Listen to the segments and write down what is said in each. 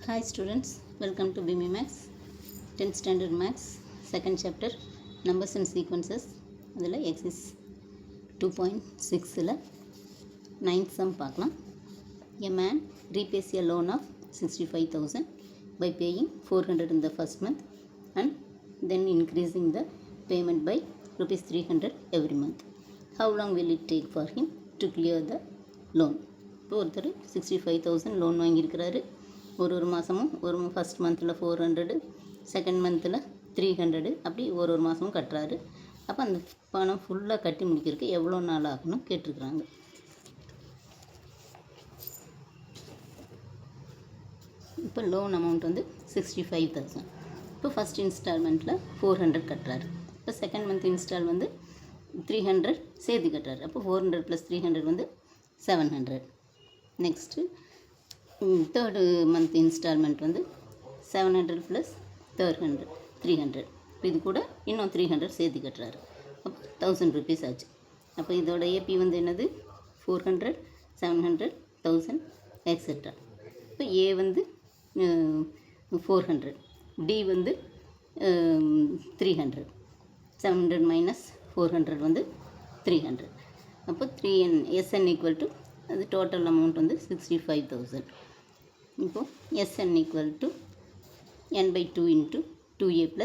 Hi students, welcome to BME Max 10th Standard Max second chapter Numbers and Sequences. அதில் exercise 2.6ல 9th sum பார்க்கலாம். A man repays a loan of 65,000 by paying 400 in the first month and then increasing the payment by rupees 300 every month. How long will it take for him to clear the loan? இப்போ ஒருத்தர் 65,000 loan வாங்கியிருக்கிறாரு. ஒரு மாதமும் ஒரு first மந்தில் 400, second மந்தில் 300, அப்படி ஒரு மாதமும் கட்டுறாரு. அப்போ அந்த பணம் ஃபுல்லாக கட்டி முடிக்கிறதுக்கு எவ்வளோ நாள் ஆகணும் கேட்டிருக்குறாங்க. இப்போ லோன் அமௌண்ட் வந்து 65,000. இப்போ ஃபஸ்ட் இன்ஸ்டால்மெண்ட்டில் 400 கட்டுறாரு. இப்போ செகண்ட் மந்த் இன்ஸ்டால் வந்து 300 சேர்த்து கட்டுறாரு. அப்போ 400 + 300 வந்து 700. நெக்ஸ்ட்டு தேர்டு மந்த் இன்ஸ்டால்மெண்ட் வந்து 700 + 300. இது கூட இன்னும் 300 சேர்த்து கட்டுறாரு. அப்போ 1000 rupees ஆச்சு. அப்போ இதோட ஏபி வந்து என்னது 400, 700, 1000 எக்ஸெட்ரா. இப்போ ஏ வந்து 400, டி வந்து 300, 700 - 400 வந்து 300. அப்போ 3n SN = அது டோட்டல் அமௌண்ட் வந்து 65,000. இப்போது SN = n/2 × 2a +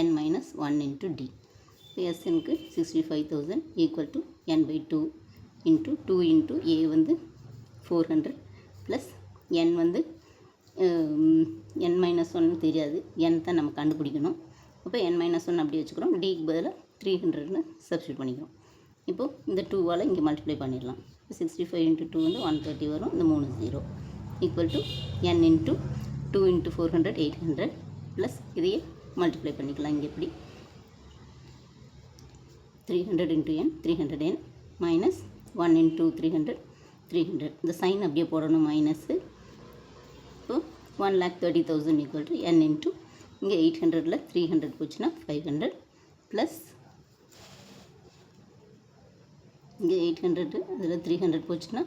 n - 1 × d. இப்போ SNக்கு 65,000 = n/2 × 2 × a வந்து 400 ப்ளஸ் n வந்து n - 1 தெரியாது, n தான் நம்ம கண்டுபிடிக்கணும். அப்போ n - 1 அப்படி வச்சுக்கிறோம். டிக்கு பதிலாக 300ன்னு சப்ஸ்டியூட் பண்ணிக்கிறோம். இப்போது இந்த 2வால் இங்கே மல்டிப்ளை பண்ணிடலாம். 65 × 2 வந்து 130 வரும். இந்த 3 0 = n × 2 × 400 800 ப்ளஸ் இதையே மல்டிப்ளை பண்ணிக்கலாம். இங்கே எப்படி 300 × n 300n மைனஸ் 1 × 300 300. இந்த சைன் அப்படியே போடணும் மைனஸு. இப்போது 1,30,000 = n × இங்கே 800ல் 300 போச்சுன்னா 500 ப்ளஸ் இங்கே 800 அதில் 300 போச்சுன்னா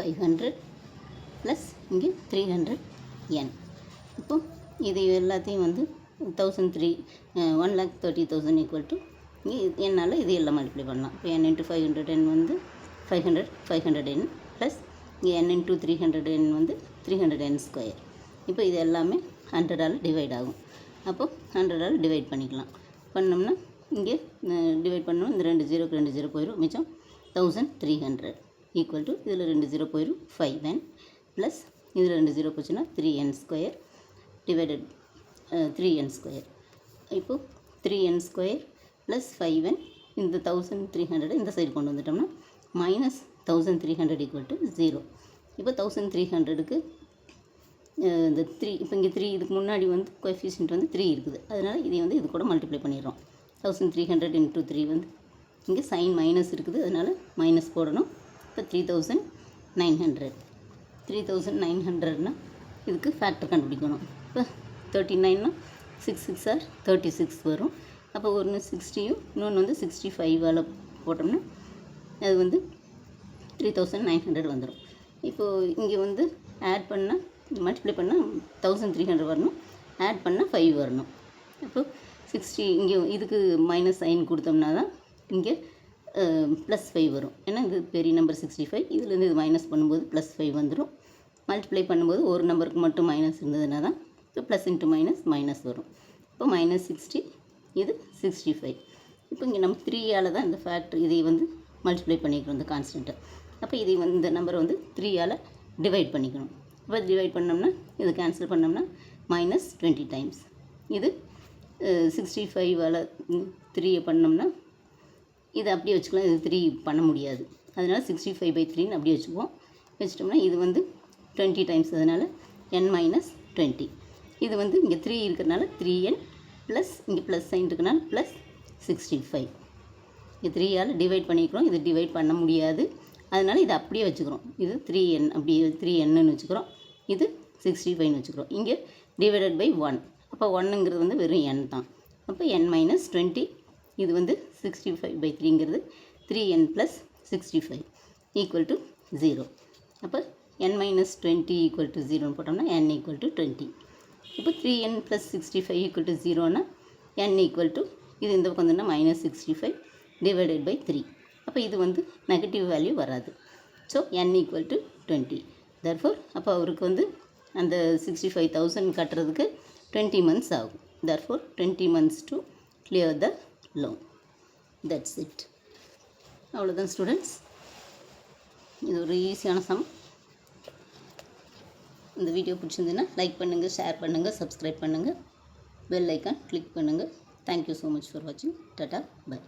500 ப்ளஸ் இங்கே 300 n. இப்போது இது எல்லாத்தையும் வந்து 1,30,000 இங்கே என்னால் இது எல்லாம் மல்டிப்ளை பண்ணலாம். இப்போ n × 500n வந்து 500 n ப்ளஸ் இங்கே n × 300n வந்து 300n². இப்போ இது எல்லாமே 100ஆல் டிவைட் ஆகும். அப்போது 100ஆல் டிவைட் பண்ணிக்கலாம். பண்ணோம்னா இங்கே டிவைட் பண்ணோம். இந்த 2 0க்கு 2 0 போயிடும். மிச்சம் 1300 = இதில் 2 0 போயிடும் 5n ப்ளஸ் இதில் 2 0 போச்சுன்னா 3n² டிவைடட் 3n². இப்போது 3n² ப்ளஸ் 5n இந்த 1300 இந்த சைடு கொண்டு வந்துட்டோம்னா -1300 = 0. இப்போ 1300க்கு இந்த 3 இப்போ இங்கே 3 இதுக்கு முன்னாடி வந்து கோஎஃபிஷியன்ட் வந்து 3 இருக்குது. அதனால் இதை வந்து இது கூட மல்டிப்ளை பண்ணிடுறோம். 1300 × 3 வந்து இங்கே சைன் மைனஸ் இருக்குது, அதனால் மைனஸ் போடணும். இப்போ 3,900. 3,900னா இதுக்கு ஃபேக்டர் கண்டுபிடிக்கணும். இப்போ 39னா 6 6 are 36 வரும். அப்போ ஒன்று 60யும் இன்னொன்று வந்து 65ஆல் போட்டோம்னா அது வந்து 3,900 வந்துடும். இப்போது இங்கே வந்து ஆட் பண்ணால் மல்டிப்ளை பண்ணால் 1300 வரணும், ஆட் பண்ணால் 5 வரணும். அப்போது 60 இங்கே இதுக்கு மைனஸ் சைன் கொடுத்தோம்னா தான் இங்கே ப்ளஸ் 5 வரும். ஏன்னா இது பெரிய நம்பர் 65, இதுலேருந்து இது மைனஸ் பண்ணும்போது ப்ளஸ் 5 வந்துடும். மல்டிப்ளை பண்ணும்போது ஒரு நம்பருக்கு மட்டும் மைனஸ் இருந்ததுனா தான் இப்போ ப்ளஸ் × மைனஸ் வரும். இப்போ -60 இது 65. இப்போ இங்கே நம்ம 3ஆல் தான் இந்த ஃபேக்டர் இதை வந்து மல்டிப்ளை பண்ணிக்கிறோம் இந்த கான்ஸ்டண்ட்டை. அப்போ இதை வந்து இந்த நம்பரை வந்து 3ஆல் டிவைட் பண்ணிக்கணும். இப்போ டிவைட் பண்ணோம்னா இது கேன்சல் பண்ணோம்னா -20 டைம்ஸ். இது 65ஆல் 3 பண்ணோம்னா இது அப்படியே வச்சுக்கலாம். இது 3 பண்ண முடியாது, அதனால் 65/3ன்னு அப்படியே வச்சுக்குவோம். வச்சிட்டோம்னா இது வந்து 20 டைம்ஸ், அதனால் n - 20. இது வந்து இங்கே 3 இருக்கிறதுனால 3n ப்ளஸ் இங்கே ப்ளஸ் சைன் இருக்கிறனால ப்ளஸ் 65. இது 3ஆல் டிவைட் பண்ணிக்கிறோம். இது டிவைட் பண்ண முடியாது, அதனால் இதை அப்படியே வச்சுக்கிறோம். இது 3n அப்படியே 3nன்னு வச்சுக்கிறோம். இது 65ன்னு வச்சுக்கிறோம். இங்கே டிவைடட் பை 1. அப்போ 1ங்கிறது வந்து வெறும் n தான். அப்போ n - 20 இது வந்து 65/3ங்கிறது 3n + 65 = 0. அப்போ n minus 20 equal to 0 போட்டோம்னா n equal to 20. இப்போ 3n plus 65 equal to 0னா n equal to இது இந்த பக்கம் வந்துன்னா minus 65 divided by 3. அப்போ இது வந்து நெகட்டிவ் வேல்யூ வராது. So n equal to 20. therefore அப்போ அவருக்கு வந்து அந்த 65,000 கட்டுறதுக்கு 20 months ஆகும். therefore 20 months to clear the loan. that's it. அவ்வளோதான் ஸ்டூடெண்ட்ஸ். இது ஒரு ஈஸியான சம். இந்த வீடியோ பிடிச்சிருந்ததுன்னா லைக் பண்ணுங்கள், ஷேர் பண்ணுங்கள், சப்ஸ்கிரைப் பண்ணுங்கள், பெல் ஐக்கான் கிளிக் பண்ணுங்கள். தேங்க்யூ ஸோ மச் ஃபார் வாட்சிங். டாடா, பை.